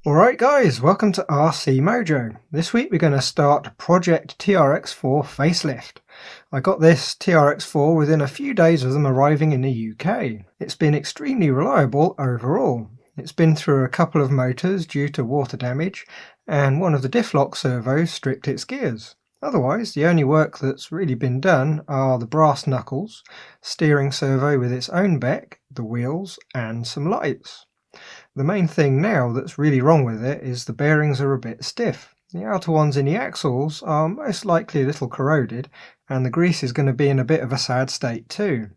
Alright guys, welcome to RC Mojo. This week we're going to start Project TRX-4 Facelift. I got this TRX-4 within a few days of them arriving in the UK. It's been extremely reliable overall. It's been through a couple of motors due to water damage, and one of the diff lock servos stripped its gears. Otherwise, the only work that's really been done are the brass knuckles, steering servo with its own beck, the wheels, and some lights. The main thing now that's really wrong with it is the bearings are a bit stiff. The outer ones in the axles are most likely a little corroded, and the grease is going to be in a bit of a sad state too.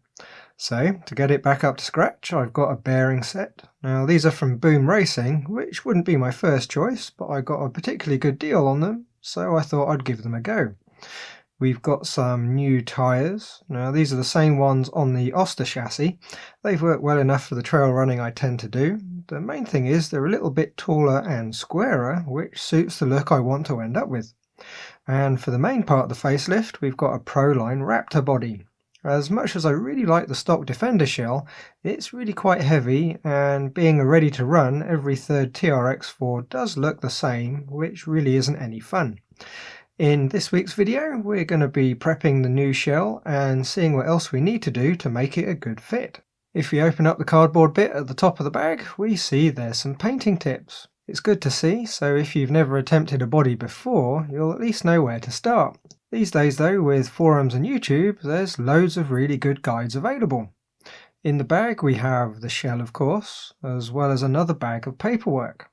So, to get it back up to scratch, I've got a bearing set. Now these are from Boom Racing, which wouldn't be my first choice, but I got a particularly good deal on them, so I thought I'd give them a go. We've got some new tyres. Now these are the same ones on the Oster chassis. They've worked well enough for the trail running I tend to do. The main thing is they're a little bit taller and squarer, which suits the look I want to end up with. And for the main part of the facelift, we've got a Proline Raptor body. As much as I really like the stock Defender shell, it's really quite heavy, and being a ready to run, every third TRX-4 does look the same, which really isn't any fun. In this week's video, we're going to be prepping the new shell and seeing what else we need to do to make it a good fit. If we open up the cardboard bit at the top of the bag, we see there's some painting tips. It's good to see, so if you've never attempted a body before, you'll at least know where to start. These days though, with forums and YouTube, there's loads of really good guides available. In the bag we have the shell, of course, as well as another bag of paperwork.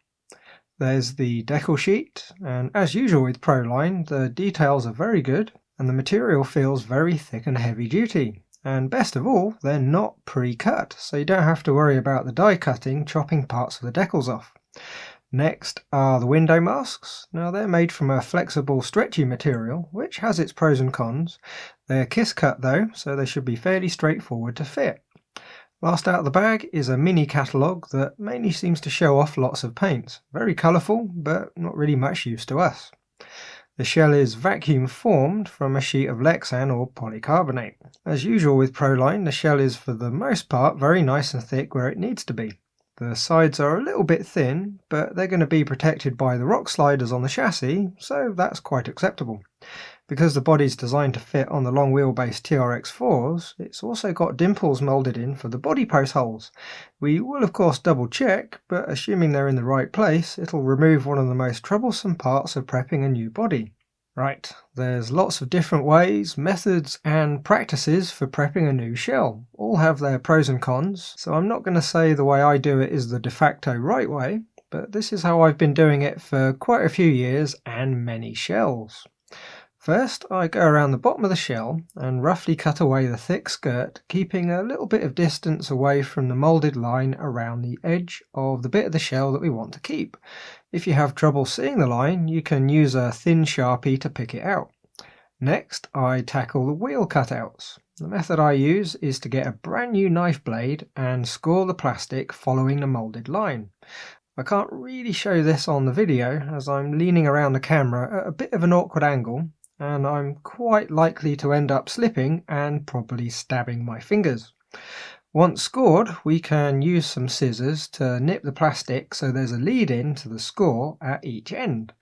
There's the decal sheet, and as usual with Proline, the details are very good and the material feels very thick and heavy duty. And best of all, they're not pre-cut, so you don't have to worry about the die cutting chopping parts of the decals off. Next are the window masks. Now they're made from a flexible stretchy material, which has its pros and cons. They're kiss cut though, so they should be fairly straightforward to fit. Last out of the bag is a mini catalogue that mainly seems to show off lots of paints. Very colourful, but not really much use to us. The shell is vacuum formed from a sheet of Lexan or polycarbonate. As usual with Proline, the shell is for the most part very nice and thick where it needs to be. The sides are a little bit thin, but they're going to be protected by the rock sliders on the chassis, so that's quite acceptable. Because the body's designed to fit on the long wheelbase TRX-4s, it's also got dimples moulded in for the body post holes. We will of course double check, but assuming they're in the right place, it'll remove one of the most troublesome parts of prepping a new body. Right, there's lots of different ways, methods and practices for prepping a new shell. All have their pros and cons, so I'm not going to say the way I do it is the de facto right way, but this is how I've been doing it for quite a few years and many shells. First, I go around the bottom of the shell and roughly cut away the thick skirt, keeping a little bit of distance away from the moulded line around the edge of the bit of the shell that we want to keep. If you have trouble seeing the line, you can use a thin Sharpie to pick it out. Next, I tackle the wheel cutouts. The method I use is to get a brand new knife blade and score the plastic following the moulded line. I can't really show this on the video as I'm leaning around the camera at a bit of an awkward angle, and I'm quite likely to end up slipping and probably stabbing my fingers. Once scored, we can use some scissors to nip the plastic so there's a lead in to the score at each end.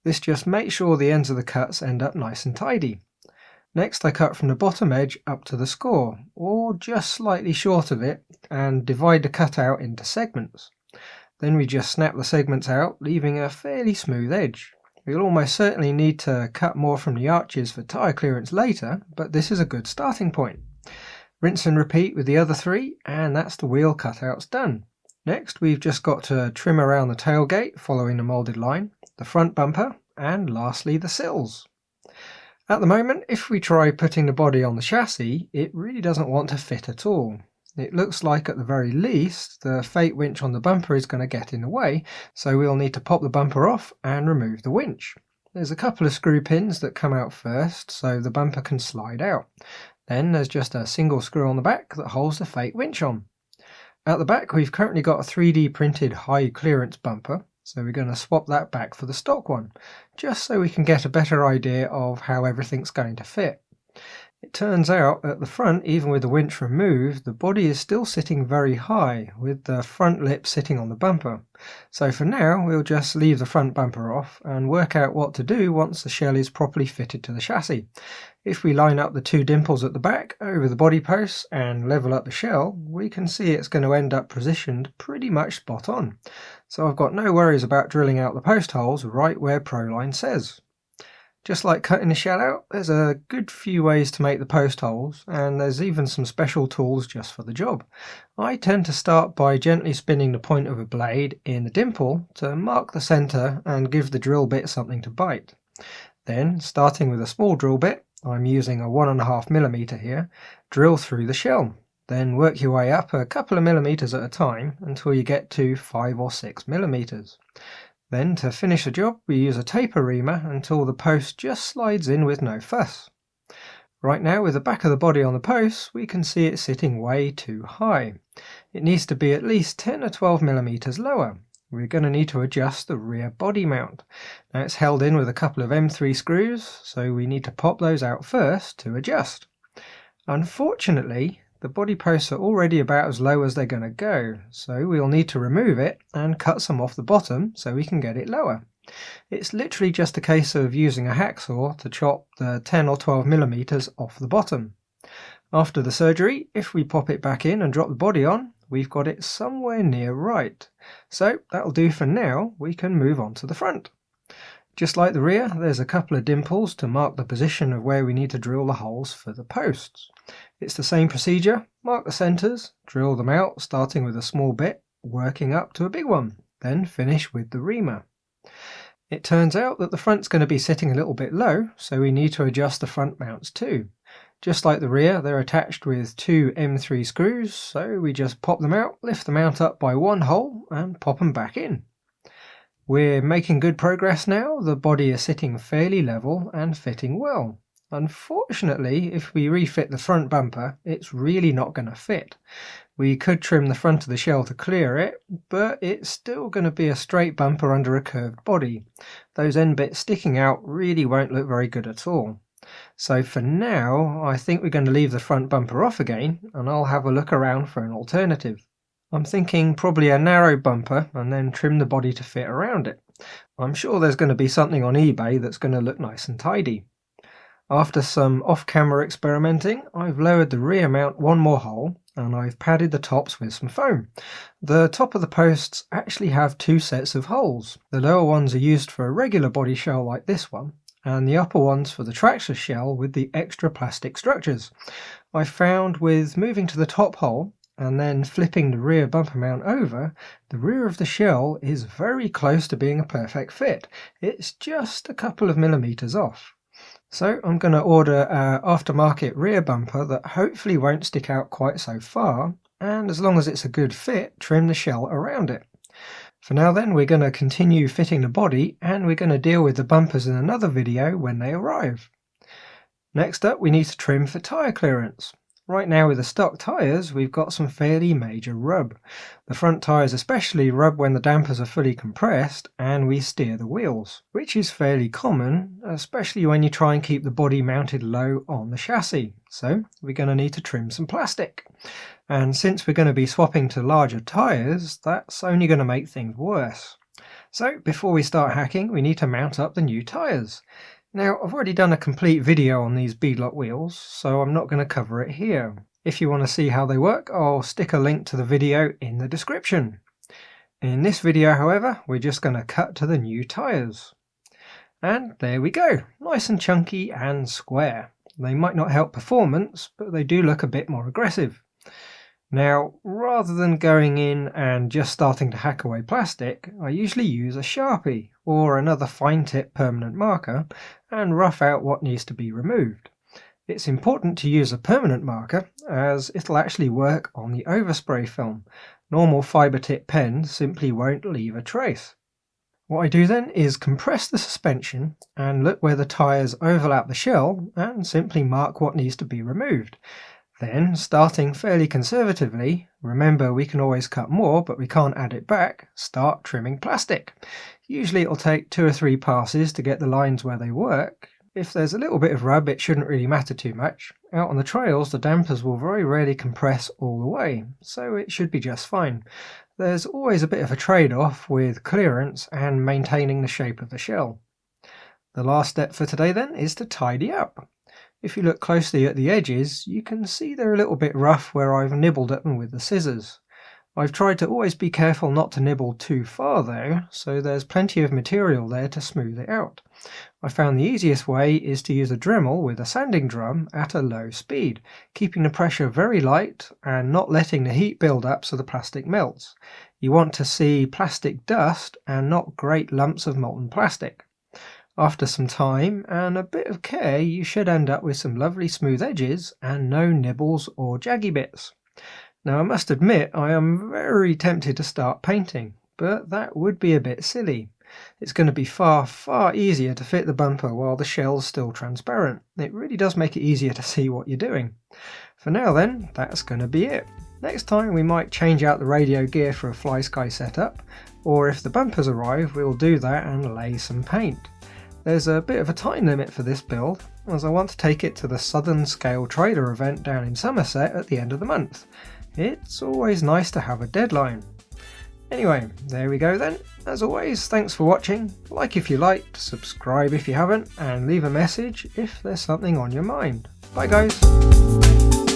This just makes sure the ends of the cuts end up nice and tidy. Next I cut from the bottom edge up to the score, or just slightly short of it, and divide the cutout into segments. Then we just snap the segments out, leaving a fairly smooth edge. We'll almost certainly need to cut more from the arches for tyre clearance later, but this is a good starting point. Rinse and repeat with the other three, and that's the wheel cutouts done. Next we've just got to trim around the tailgate following the moulded line, the front bumper, and lastly the sills. At the moment, if we try putting the body on the chassis, it really doesn't want to fit at all. It looks like at the very least the fake winch on the bumper is going to get in the way, so we'll need to pop the bumper off and remove the winch. There's a couple of screw pins that come out first so the bumper can slide out. Then there's just a single screw on the back that holds the fake winch on. At the back we've currently got a 3D printed high clearance bumper, so we're going to swap that back for the stock one, just so we can get a better idea of how everything's going to fit. It turns out at the front, even with the winch removed, the body is still sitting very high, with the front lip sitting on the bumper. So for now, we'll just leave the front bumper off and work out what to do once the shell is properly fitted to the chassis. If we line up the two dimples at the back over the body posts and level up the shell, we can see it's going to end up positioned pretty much spot on. So I've got no worries about drilling out the post holes right where Proline says. Just like cutting the shell out, there's a good few ways to make the post holes, and there's even some special tools just for the job. I tend to start by gently spinning the point of a blade in the dimple to mark the centre and give the drill bit something to bite. Then, starting with a small drill bit, I'm using a 1.5mm here, drill through the shell. Then work your way up a couple of millimetres at a time until you get to 5 or 6mm. Then, to finish the job, we use a taper reamer until the post just slides in with no fuss. Right now, with the back of the body on the post, we can see it sitting way too high. It needs to be at least 10 or 12mm lower. We're going to need to adjust the rear body mount. Now it's held in with a couple of M3 screws, so we need to pop those out first to adjust. Unfortunately, the body posts are already about as low as they're going to go, so we'll need to remove it and cut some off the bottom so we can get it lower. It's literally just a case of using a hacksaw to chop the 10 or 12mm off the bottom. After the surgery, if we pop it back in and drop the body on, we've got it somewhere near right. So that'll do for now. We can move on to the front. Just like the rear, there's a couple of dimples to mark the position of where we need to drill the holes for the posts. It's the same procedure. Mark the centres, drill them out, starting with a small bit, working up to a big one, then finish with the reamer. It turns out that the front's going to be sitting a little bit low, so we need to adjust the front mounts too. Just like the rear, they're attached with two M3 screws, so we just pop them out, lift the mount up by one hole and pop them back in. We're making good progress now. The body is sitting fairly level and fitting well. Unfortunately, if we refit the front bumper, it's really not going to fit. We could trim the front of the shell to clear it, but it's still going to be a straight bumper under a curved body. Those end bits sticking out really won't look very good at all. So for now, I think we're going to leave the front bumper off again, and I'll have a look around for an alternative. I'm thinking probably a narrow bumper and then trim the body to fit around it. I'm sure there's going to be something on eBay that's going to look nice and tidy. After some off-camera experimenting, I've lowered the rear mount one more hole and I've padded the tops with some foam. The top of the posts actually have two sets of holes. The lower ones are used for a regular body shell like this one, and the upper ones for the Traxxas shell with the extra plastic structures. I found with moving to the top hole and then flipping the rear bumper mount over, the rear of the shell is very close to being a perfect fit. It's just a couple of millimeters off. So I'm going to order an aftermarket rear bumper that hopefully won't stick out quite so far, and as long as it's a good fit, trim the shell around it. For now then, we're going to continue fitting the body, and we're going to deal with the bumpers in another video when they arrive. Next up, we need to trim for tyre clearance. Right now with the stock tyres, we've got some fairly major rub. The front tyres especially rub when the dampers are fully compressed and we steer the wheels, which is fairly common, especially when you try and keep the body mounted low on the chassis. So we're going to need to trim some plastic. And since we're going to be swapping to larger tyres, that's only going to make things worse. So before we start hacking, we need to mount up the new tyres. Now, I've already done a complete video on these beadlock wheels, so I'm not going to cover it here. If you want to see how they work, I'll stick a link to the video in the description. In this video, however, we're just going to cut to the new tyres. And there we go, nice and chunky and square. They might not help performance, but they do look a bit more aggressive. Now, rather than going in and just starting to hack away plastic, I usually use a Sharpie or another fine tip permanent marker and rough out what needs to be removed. It's important to use a permanent marker as it'll actually work on the overspray film. Normal fibre tip pens simply won't leave a trace. What I do then is compress the suspension and look where the tyres overlap the shell and simply mark what needs to be removed. Then, starting fairly conservatively, remember we can always cut more but we can't add it back, start trimming plastic. Usually it'll take 2 or 3 passes to get the lines where they work, If there's a little bit of rub, it shouldn't really matter too much. Out on the trails, the dampers will very rarely compress all the way, so it should be just fine. There's always a bit of a trade-off with clearance and maintaining the shape of the shell. The last step for today then is to tidy up. If you look closely at the edges, you can see they're a little bit rough where I've nibbled at them with the scissors. I've tried to always be careful not to nibble too far though, so there's plenty of material there to smooth it out. I found the easiest way is to use a Dremel with a sanding drum at a low speed, keeping the pressure very light and not letting the heat build up so the plastic melts. You want to see plastic dust and not great lumps of molten plastic. After some time and a bit of care, you should end up with some lovely smooth edges and no nibbles or jaggy bits. Now I must admit I am very tempted to start painting, but that would be a bit silly. It's going to be far easier to fit the bumper while the shell's still transparent. It really does make it easier to see what you're doing. For now then, that's going to be it. Next time we might change out the radio gear for a fly sky setup, or if the bumpers arrive we'll do that and lay some paint. There's a bit of a time limit for this build, as I want to take it to the Southern Scale Trader event down in Somerset at the end of the month. It's always nice to have a deadline. Anyway, there we go then. As always, thanks for watching. Like if you liked, subscribe if you haven't, and leave a message if there's something on your mind. Bye guys!